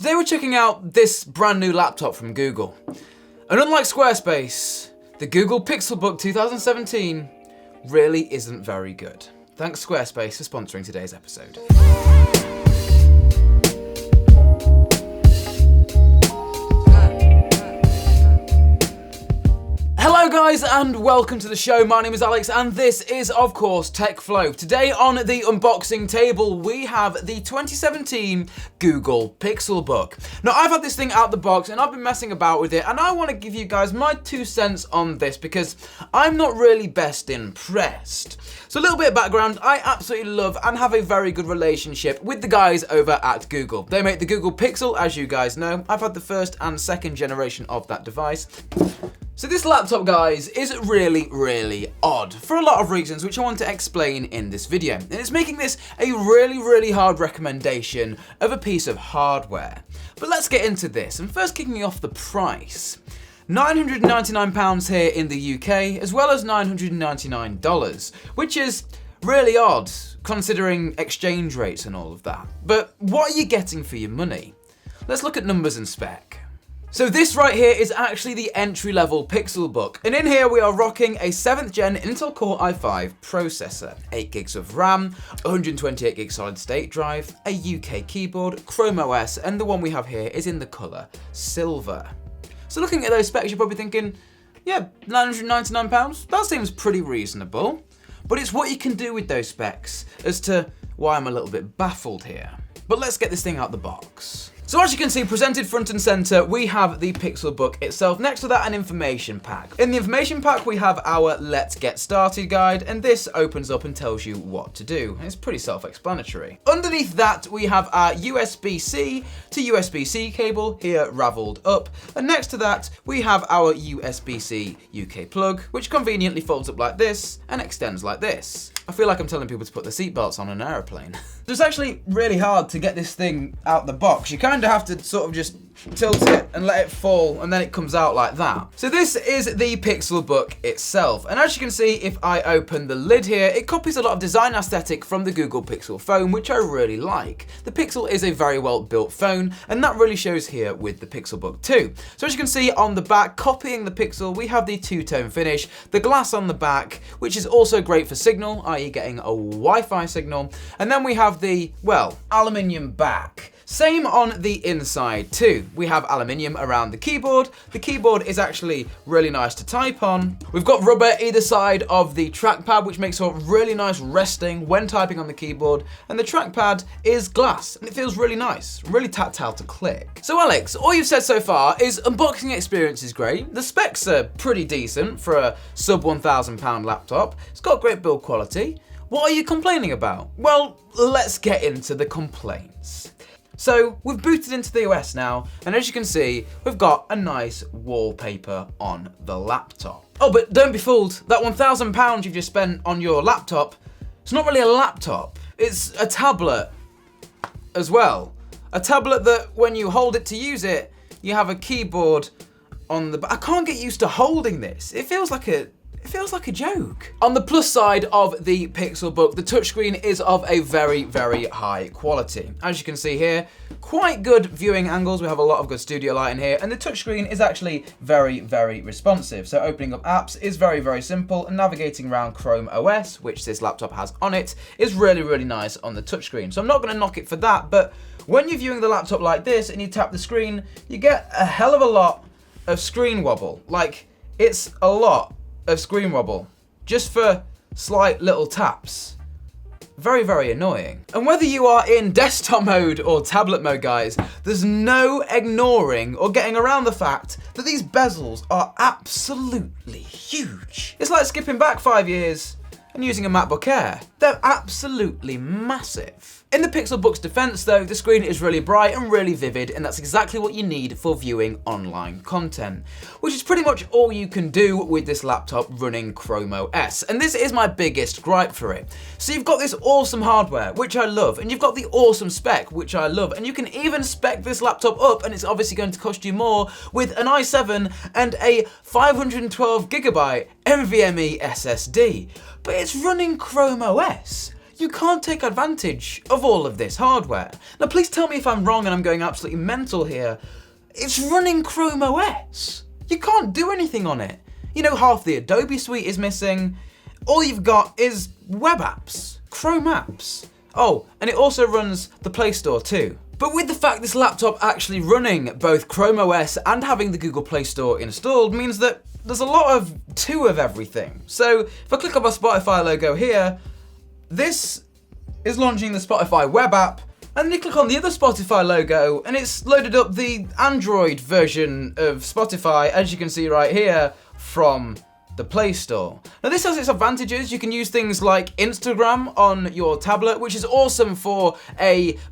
Today we're checking out this brand new laptop from Google. And unlike Squarespace, the Google PixelBook 2017 really isn't very good. Thanks Squarespace for sponsoring today's episode. Hello guys and welcome to the show. My name is Alex and this is of course TechFlow. Today on the unboxing table we have the 2017 Google PixelBook. Now I've had this thing out the box and I've been messing about with it and I want to give you guys my 2 cents on this because I'm not really best impressed. So a little bit of background, I absolutely love and have a very good relationship with the guys over at Google. They make the Google Pixel, as you guys know. I've had the first and second generation of that device. So this laptop, guys, is really, really odd for a lot of reasons, which I want to explain in this video. And it's making this a really, really hard recommendation of a piece of hardware. But let's get into this, and first kicking off the price. £999 here in the UK, as well as $999, which is really odd, considering exchange rates and all of that. But what are you getting for your money? Let's look at numbers and spec. So this right here is actually the entry-level PixelBook, and in here we are rocking a 7th gen Intel Core i5 processor, 8 gigs of RAM, 128 gig solid state drive, a UK keyboard, Chrome OS, and the one we have here is in the colour silver. So looking at those specs, you're probably thinking, yeah, £999, that seems pretty reasonable, but it's what you can do with those specs as to why I'm a little bit baffled here. But let's get this thing out the box. So as you can see, presented front and center, we have the PixelBook itself. Next to that, an information pack. In the information pack, we have our Let's Get Started guide, and this opens up and tells you what to do. It's pretty self-explanatory. Underneath that, we have our USB-C to USB-C cable, here raveled up. And next to that, we have our USB-C UK plug, which conveniently folds up like this and extends like this. I feel like I'm telling people to put their seatbelts on an aeroplane. So it's actually really hard to get this thing out the box. You kind of have to sort of just tilt it and let it fall, and then it comes out like that. So this is the PixelBook itself, and as you can see, if I open the lid here, it copies a lot of design aesthetic from the Google Pixel phone, which I really like. The Pixel is a very well built phone, and that really shows here with the PixelBook 2. So as you can see on the back, copying the Pixel, we have the two-tone finish, the glass on the back, which is also great for signal, i.e. getting a Wi-Fi signal, and then we have the, well, aluminium back. Same on the inside too. We have aluminium around the keyboard. The keyboard is actually really nice to type on. We've got rubber either side of the trackpad, which makes for really nice resting when typing on the keyboard. And the trackpad is glass, and it feels really nice, really tactile to click. So Alex, all you've said so far is unboxing experience is great. The specs are pretty decent for a sub £1,000 laptop. It's got great build quality. What are you complaining about? Well, let's get into the complaints. So we've booted into the OS now, and as you can see, we've got a nice wallpaper on the laptop. Oh, but don't be fooled, that £1,000 you've just spent on your laptop, it's not really a laptop, it's a tablet as well. A tablet that when you hold it to use it, you have a keyboard on the back. I can't get used to holding this. It feels like a joke. On the plus side of the PixelBook, the touchscreen is of a very, very high quality. As you can see here, quite good viewing angles. We have a lot of good studio light in here, and the touchscreen is actually very, very responsive. So opening up apps is very, very simple, and navigating around Chrome OS, which this laptop has on it, is really, really nice on the touchscreen. So I'm not gonna knock it for that, but when you're viewing the laptop like this and you tap the screen, you get a hell of a lot of screen wobble. Like, it's a lot of screen wobble, just for slight little taps. Very, very annoying. And whether you are in desktop mode or tablet mode, guys, there's no ignoring or getting around the fact that these bezels are absolutely huge. It's like skipping back 5 years and using a MacBook Air. They're absolutely massive. In the PixelBook's defense though, the screen is really bright and really vivid, and that's exactly what you need for viewing online content, which is pretty much all you can do with this laptop running Chrome OS. And this is my biggest gripe for it. So you've got this awesome hardware, which I love, and you've got the awesome spec, which I love, and you can even spec this laptop up, and it's obviously going to cost you more, with an i7 and a 512GB NVMe SSD. But it's running Chrome OS. you can't take advantage of all of this hardware. Now please tell me if I'm wrong and I'm going absolutely mental here. It's running Chrome OS. You can't do anything on it. You know, half the Adobe suite is missing. All you've got is web apps, Chrome apps. Oh, and it also runs the Play Store too. But with the fact this laptop actually running both Chrome OS and having the Google Play Store installed means that there's a lot of two of everything. So if I click on my Spotify logo here, this is launching the Spotify web app, and then you click on the other Spotify logo and it's loaded up the Android version of Spotify, as you can see right here, from the Play Store. Now this has its advantages. You can use things like Instagram on your tablet, which is awesome for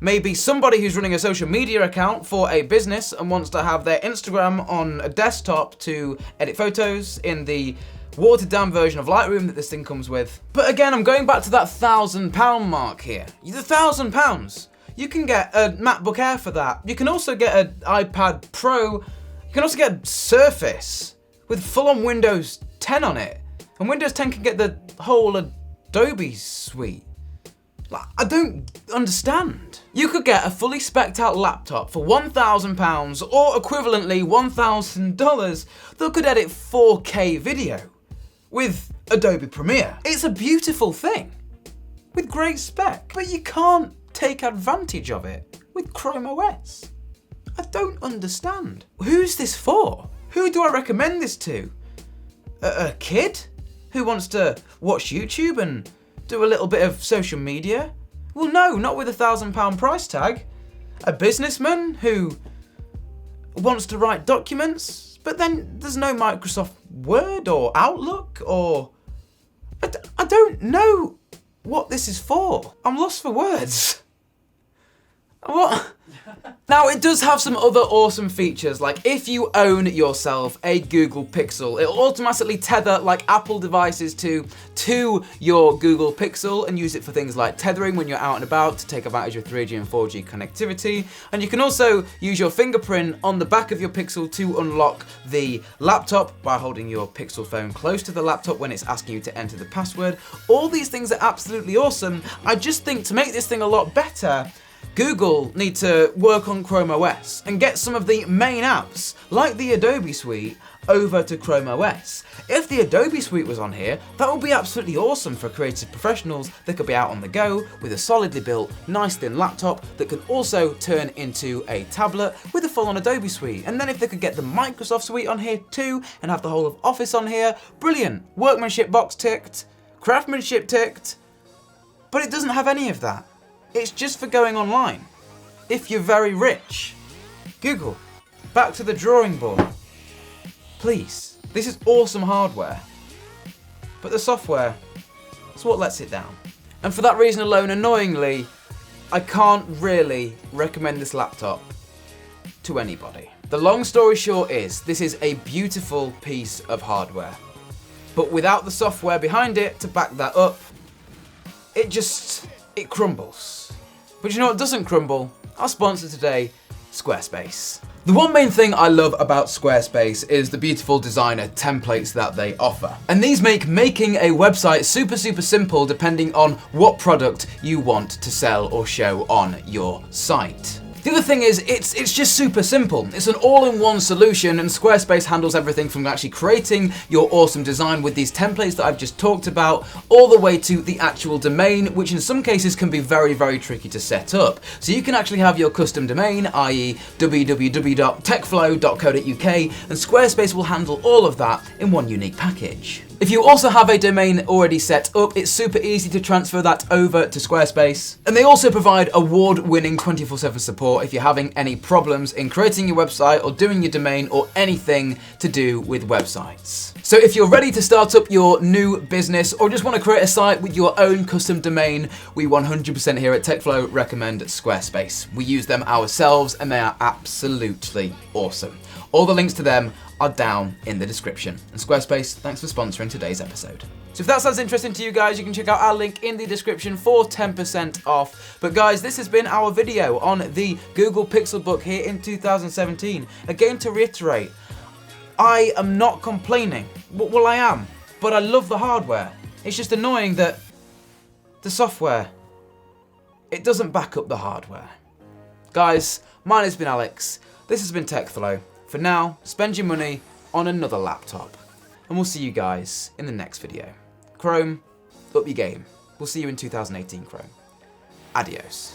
maybe somebody who's running a social media account for a business and wants to have their Instagram on a desktop to edit photos in the watered down version of Lightroom that this thing comes with. But again, I'm going back to that £1,000 mark here. The £1,000. You can get a MacBook Air for that. You can also get an iPad Pro. You can also get a Surface with full-on Windows 10 on it. And Windows 10 can get the whole Adobe suite. Like, I don't understand. You could get a fully spec'd out laptop for £1,000 or equivalently $1,000 that could edit 4K video with Adobe Premiere. It's a beautiful thing with great spec, but you can't take advantage of it with Chrome OS. I don't understand. Who's this for? Who do I recommend this to? A kid who wants to watch YouTube and do a little bit of social media? Well, no, not with a £1,000 price tag. A businessman who wants to write documents, but then there's no Microsoft Word or Outlook or... I don't know what this is for. I'm lost for words. What? Now, it does have some other awesome features, like if you own yourself a Google Pixel, it'll automatically tether like Apple devices to your Google Pixel and use it for things like tethering when you're out and about to take advantage of 3G and 4G connectivity. And you can also use your fingerprint on the back of your Pixel to unlock the laptop by holding your Pixel phone close to the laptop when it's asking you to enter the password. All these things are absolutely awesome. I just think to make this thing a lot better, Google need to work on Chrome OS and get some of the main apps, like the Adobe suite, over to Chrome OS. If the Adobe suite was on here, that would be absolutely awesome for creative professionals that could be out on the go with a solidly built, nice thin laptop that could also turn into a tablet with a full-on Adobe suite. And then if they could get the Microsoft suite on here too and have the whole of Office on here, brilliant. Workmanship box ticked, craftsmanship ticked, but it doesn't have any of that. It's just for going online. If you're very rich. Google, back to the drawing board. Please, this is awesome hardware. But the software is what lets it down. And for that reason alone, annoyingly, I can't really recommend this laptop to anybody. The long story short is, this is a beautiful piece of hardware. But without the software behind it to back that up, it crumbles. But you know what doesn't crumble? Our sponsor today, Squarespace. The one main thing I love about Squarespace is the beautiful designer templates that they offer. And these make making a website super simple depending on what product you want to sell or show on your site. The other thing is, it's just super simple. It's an all-in-one solution, and Squarespace handles everything from actually creating your awesome design with these templates that I've just talked about, all the way to the actual domain, which in some cases can be very tricky to set up. So you can actually have your custom domain, i.e. www.techflow.co.uk, and Squarespace will handle all of that in one unique package. If you also have a domain already set up, it's super easy to transfer that over to Squarespace. And they also provide award-winning 24/7 support if you're having any problems in creating your website or doing your domain or anything to do with websites. So if you're ready to start up your new business or just want to create a site with your own custom domain, we 100% here at TechFlow recommend Squarespace. We use them ourselves and they are absolutely awesome. All the links to them are down in the description. And Squarespace, thanks for sponsoring today's episode. So if that sounds interesting to you guys, you can check out our link in the description for 10% off. But guys, this has been our video on the Google PixelBook here in 2017. Again, to reiterate, I am not complaining. Well, I am, but I love the hardware. It's just annoying that the software, it doesn't back up the hardware. Guys, mine has been Alex. This has been TechFlow. For now, spend your money on another laptop. And we'll see you guys in the next video. Chrome, up your game. We'll see you in 2018, Chrome. Adios.